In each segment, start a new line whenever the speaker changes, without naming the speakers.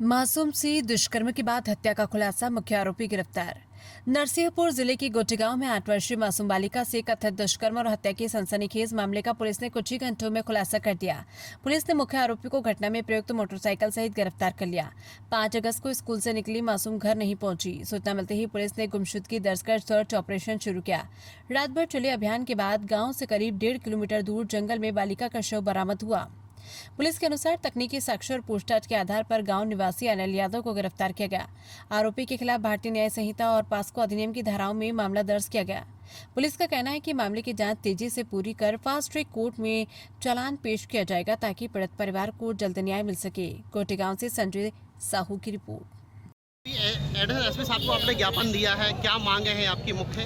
मासूम से दुष्कर्म के बाद हत्या का खुलासा, मुख्य आरोपी गिरफ्तार। नरसिंहपुर जिले के गोटेगांव में 8 वर्षीय मासूम बालिका से कथित दुष्कर्म और हत्या के सनसनीखेज मामले का पुलिस ने कुछ ही घंटों में खुलासा कर दिया। पुलिस ने मुख्य आरोपी को घटना में प्रयुक्त मोटरसाइकिल सहित गिरफ्तार कर लिया। 5 अगस्त को स्कूल से निकली मासूम घर नहीं पहुंची। सूचना मिलते ही पुलिस ने गुमशुदगी दर्ज कर सर्च ऑपरेशन शुरू किया। रात भर चले अभियान के बाद गाँव से करीब 1.5 किलोमीटर दूर जंगल में बालिका का शव बरामद हुआ। पुलिस के अनुसार तकनीकी साक्ष्य और पूछताछ के आधार पर गांव निवासी अनिल यादव को गिरफ्तार किया गया। आरोपी के खिलाफ भारतीय न्याय संहिता और पास्को अधिनियम की धाराओं में मामला दर्ज किया गया। पुलिस का कहना है कि मामले की जांच तेजी से पूरी कर फास्ट ट्रैक कोर्ट में चालान पेश किया जाएगा ताकि पीड़ित परिवार को जल्द न्याय मिल सके। गोटेगांव से संजय साहू की रिपोर्ट।
एडिशनल एसपी साहब को आपने ज्ञापन दिया है, क्या मांगे हैं आपकी मुख्य?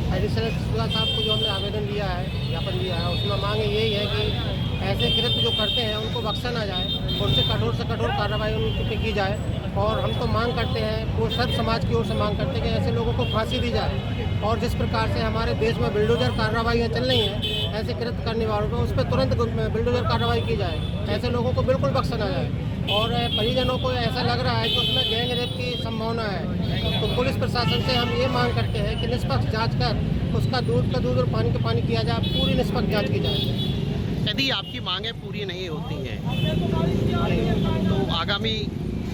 एडिशनल एसपी साहब को जो हमने आवेदन दिया है, ज्ञापन दिया है, उसमें मांग यही है कि ऐसे कृत्य जो करते हैं उनको बख्शा ना जाए, उनसे कठोर से कठोर कार्रवाई उन पर की जाए। और हम तो मांग करते हैं, वो सब समाज की ओर से मांग करते हैं कि ऐसे लोगों को फांसी दी जाए। और जिस प्रकार से हमारे देश में बुलडोजर कार्रवाइयाँ चल रही हैं ऐसे कृत्य करने वालों पर, उस पर तुरंत बुलडोजर कार्रवाई की जाए, ऐसे लोगों को बिल्कुल बख्शा ना जाए। और परिजनों को ऐसा लग रहा है कि उसमें गैंग रेप की संभावना है, तो पुलिस प्रशासन से हम ये मांग करते हैं कि निष्पक्ष जांच कर उसका दूध का दूध और पानी का पानी किया जाए, पूरी निष्पक्ष जांच की जाए।
यदि आपकी मांगें पूरी नहीं होती हैं तो आगामी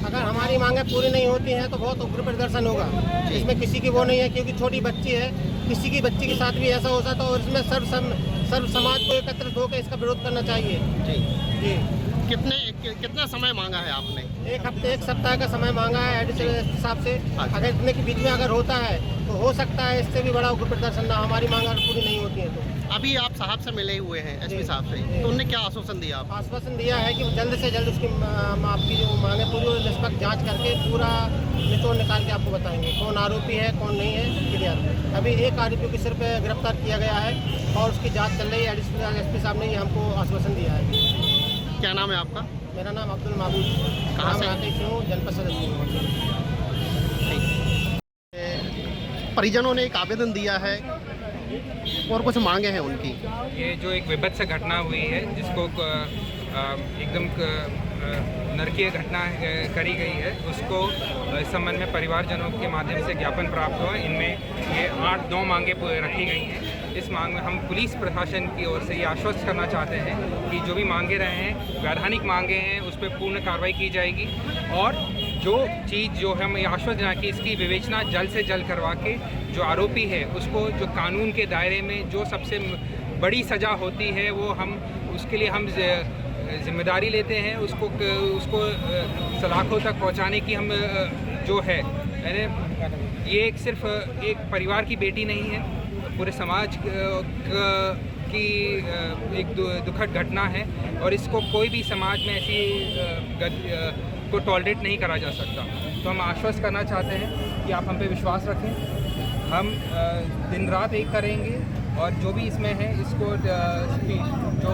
अगर हमारी मांगें पूरी नहीं होती हैं तो बहुत उग्र प्रदर्शन होगा। इसमें किसी की वो नहीं है, क्योंकि छोटी बच्ची है, किसी की बच्ची के साथ भी ऐसा हो सकता है। और इसमें सर्व समाज को एकत्रित होकर इसका विरोध करना चाहिए। जी
कितना समय मांगा है आपने?
एक सप्ताह का समय मांगा है एडिशनल एसपी साहब से। अगर इतने के बीच में अगर होता है तो हो सकता है इससे भी बड़ा उग्र प्रदर्शन ना, हमारी मांग अगर पूरी नहीं होती है तो।
अभी आप साहब से मिले हुए हैं, एसपी साहब से, तो उन्होंने क्या आश्वासन दिया?
आश्वासन दिया है कि जल्द से जल्द उसकी आपकी जो मांगे पूरी और निष्पक्ष जांच करके पूरा निचोड़ निकाल के आपको बताएंगे कौन आरोपी है कौन नहीं है, क्लियर। अभी एक आरोपी को सिर्फ गिरफ्तार किया गया है और उसकी जाँच चल रही है। एडिशनल एसपी साहब ने ये हमको आश्वासन दिया है।
क्या नाम है आपका?
मेरा नाम अब्दुल महबूब,
कहाँ से?
आते हूँ, जनपद सदस्य हूँ।
परिजनों ने एक आवेदन दिया है और कुछ मांगे हैं उनकी।
ये जो एक विभत्स घटना हुई है, जिसको एकदम नरकीय घटना करी गई है, उसको इस संबंध में परिवारजनों के माध्यम से ज्ञापन प्राप्त हुआ। इनमें ये 8-9 मांगे रखी गई हैं। इस मांग में हम पुलिस प्रशासन की ओर से ये आश्वस्त करना चाहते हैं कि जो भी मांगे रहे हैं, वैधानिक मांगे हैं, उस पर पूर्ण कार्रवाई की जाएगी। और जो चीज़ जो हम ये आश्वस्त देना कि इसकी विवेचना जल्द से जल्द करवा के जो आरोपी है उसको जो कानून के दायरे में जो सबसे बड़ी सज़ा होती है वो हम उसके लिए हम जिम्मेदारी लेते हैं। उसको सलाखों तक पहुंचाने की हम जो है, ये एक सिर्फ एक परिवार की बेटी नहीं है, पूरे समाज की एक दुखद घटना है और इसको कोई भी समाज में ऐसी को टॉलरेट नहीं करा जा सकता। तो हम आश्वस्त करना चाहते हैं कि आप हम पे विश्वास रखें। हम दिन रात एक करेंगे और जो भी इसमें है इसको जो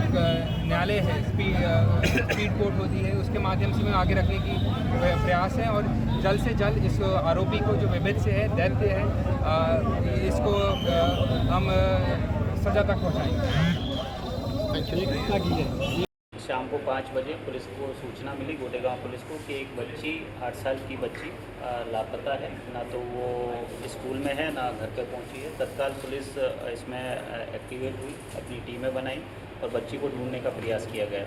न्यायालय है, स्पीड कोर्ट होती है, उसके माध्यम से आगे रखने की प्रयास है और जल्द से जल्द इस आरोपी को जो विभेद से है, डेथ है, इसको हम सजा तक पहुँचाएंगे।
शाम को 5 बजे पुलिस को सूचना मिली, गोटेगांव पुलिस को, कि एक बच्ची 8 साल की बच्ची लापता है। ना तो वो स्कूल में है ना घर पर पहुंची है। तत्काल पुलिस इसमें एक्टिवेट हुई, अपनी टीमें बनाई और बच्ची को ढूंढने का प्रयास किया गया।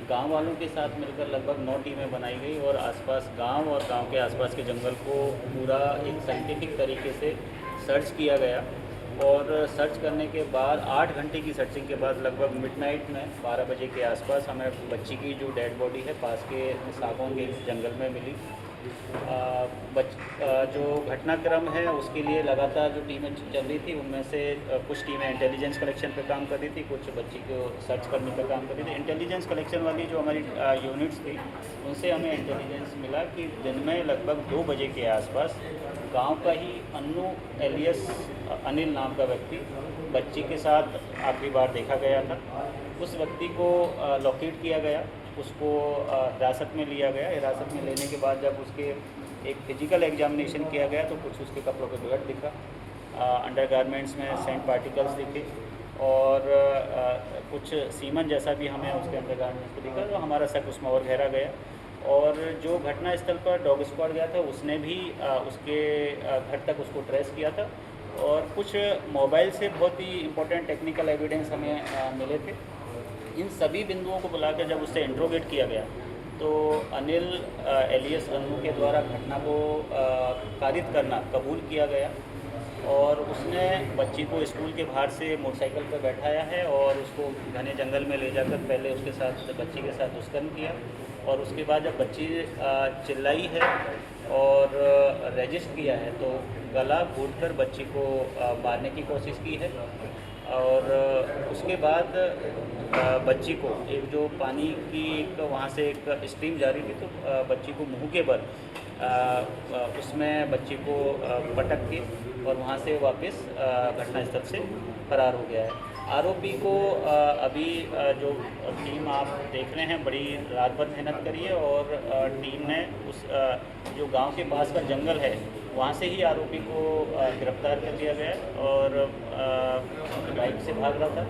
गांव वालों के साथ मिलकर लगभग 9 टीमें बनाई गई और आसपास गांव और गांव के आसपास के जंगल को पूरा एक साइंटिफिक तरीके से सर्च किया गया। और सर्च करने के बाद 8 घंटे की सर्चिंग के बाद लगभग मिडनाइट में 12 बजे के आसपास हमें बच्ची की जो डेड बॉडी है पास के सागौन के जंगल में मिली। जो घटनाक्रम है उसके लिए लगातार जो टीमें चल रही थी, उनमें से कुछ टीमें इंटेलिजेंस कलेक्शन पे काम कर रही थी, कुछ बच्ची को सर्च करने पे काम कर रही थी। इंटेलिजेंस कलेक्शन वाली जो हमारी यूनिट्स थी, उनसे हमें इंटेलिजेंस मिला कि दिन में लगभग 2 बजे के आसपास गांव का ही अन्नू एलियस अनिल नाम का व्यक्ति बच्ची के साथ आखिरी बार देखा गया था। उस व्यक्ति को लोकेट किया गया, उसको हिरासत में लिया गया। हिरासत में लेने के बाद जब उसके एक फिजिकल एग्जामिनेशन किया गया तो कुछ उसके कपड़ों पे ब्लड दिखा, अंडरगारमेंट्स में सेंट पार्टिकल्स दिखे और कुछ सीमन जैसा भी हमें उसके अंडरगारमेंट्स को दिखा। तो हमारा शक उसमें और गहरा गया और जो घटनास्थल पर डॉग स्क्वाड गया था उसने भी उसके घर तक उसको ट्रेस किया था और कुछ मोबाइल से बहुत ही इम्पोर्टेंट टेक्निकल एविडेंस हमें मिले थे। इन सभी बिंदुओं को बुलाकर जब उससे इंट्रोगेट किया गया तो अनिल एलियस अन्नू के द्वारा घटना को कारित करना कबूल किया गया और उसने बच्ची को स्कूल के बाहर से मोटरसाइकिल पर बैठाया है और उसको घने जंगल में ले जाकर पहले उसके साथ बच्ची के साथ दुष्कर्म किया और उसके बाद जब बच्ची चिल्लाई है और रजिस्ट किया है तो गला घोंटकर बच्ची को मारने की कोशिश की है और उसके बाद बच्ची को एक जो पानी की एक वहाँ से एक स्ट्रीम जारी थी तो बच्ची को मुंह के बल उसमें बच्ची को पटक के और वहाँ से वापस घटनास्थल से फरार हो गया है। आरोपी को अभी जो टीम आप देख रहे हैं बड़ी रात भर मेहनत करी है और टीम ने उस जो गांव के पास का जंगल है वहाँ से ही आरोपी को गिरफ्तार कर लिया गया और बाइक से भाग रहा था।